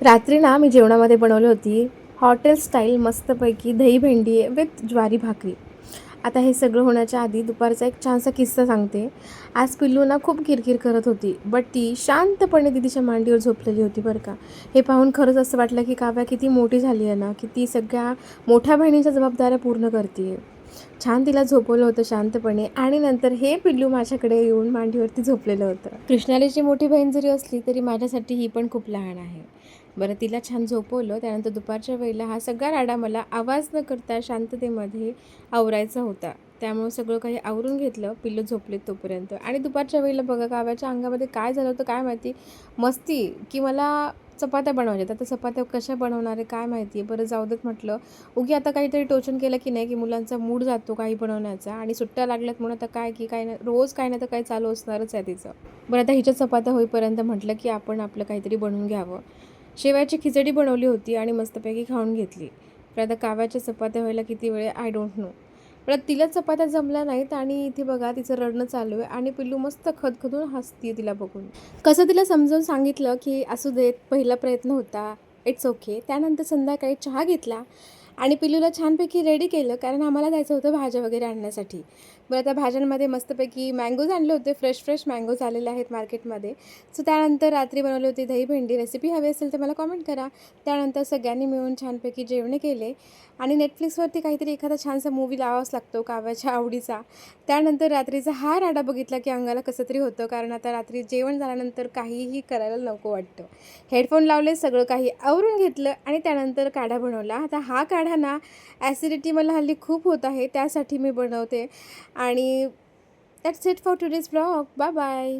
रात्री ना मी जेवणामध्ये बनवली होती हॉटेल स्टाईल मस्तपैकी दही भेंडी विथ ज्वारी भाकरी. आता हे सगळं होण्याच्या आधी दुपारचा एक छानसा किस्सा सांगते. आज पिल्लू ना खूप किरकिर करत होती, बट ती शांतपणे दीदीच्या मांडीवर झोपलेली होती बरं का. हे पाहून खरंच असं वाटलं की काव्या किती मोठी झाली आहे ना, की ती सगळ्या मोठ्या बहिणीच्या जबाबदाऱ्या पूर्ण करते. छान तिला झोपवलं होतं शांतपणे आणि नंतर हे पिल्लू माझ्याकडे येऊन मांडीवरती झोपलेलं होतं. कृष्णालीची मोठी बहीण जरी असली तरी माझ्यासाठी ही पण खूप लहान आहे. बरं, तिला छान झोपवलं. त्यानंतर दुपारच्या वेळेला हा सगळा राडा मला आवाज न करता शांततेमध्ये आवरायचा होता. त्यामुळं सगळं काही आवरून घेतलं पिल्लू झोपले तोपर्यंत. आणि दुपारच्या वेळेला बघा काव्याच्या अंगामध्ये काय झालं होतं काय माहिती, मस्ती की मला चपात्या बनवायच्या. आता चपात्या कशा बनवणार आहे काय माहिती आहे. बरं जाऊ देत म्हटलं, उगी आता काहीतरी टोचन केलं की नाही की मुलांचा मूड जातो काही बनवण्याचा, आणि सुट्ट्या लागल्यात म्हणून आता काय की काय नाही, रोज काय नाही तर काय चालू असणारच आहे तिचं. बरं, आता हिच्या चपात्या होईपर्यंत म्हटलं की आपण आपलं काहीतरी बनवून घ्यावं. शेवयाची खिचडी बनवली होती आणि मस्तपैकी खाऊन घेतली. पण आता काव्याच्या चपात्या व्हायला किती वेळ आय डोंट नो. पण तिला चपात्या जमल्या नाहीत आणि इथे बघा तिचं रडणं चालू आहे आणि पिल्लू मस्त खदखदून हसते तिला बघून. कसं तिला समजावून सांगितलं की असू देत, पहिला प्रयत्न होता, इट्स ओके. त्यानंतर संध्याकाळी चहा घेतला आणि पिल्लूला छानपैकी रेडी केलं, कारण आम्हाला जायचं होतं भाज्या वगैरे आणण्यासाठी. बरं, आता भाज्यांमध्ये मस्तपैकी मँगोज आणले होते, फ्रेश फ्रेश मँगोज आलेले आहेत मार्केटमध्ये. सो त्यानंतर रात्री बनवली होती दही भेंडी. रेसिपी हवी असेल तर मला कॉमेंट करा. त्यानंतर सगळ्यांनी मिळून छानपैकी जेवणे केले आणि नेटफ्लिक्सवरती काहीतरी एखादा छानसा मूवी लावावाच लागतो काव्याच्या आवडीचा. त्यानंतर रात्रीचा हा राडा बघितला की अंगाला कसं तरी होतं, कारण आता रात्री जेवण झाल्यानंतर काहीही करायला नको वाटतं. हेडफोन लावले, सगळं काही आवरून घेतलं आणि त्यानंतर काढा बनवला. आता हा काढा ना, ॲसिडिटी मला हल्ली खूप होत आहे, त्यासाठी मी बनवते. आणि that's it for today's blog. Bye bye.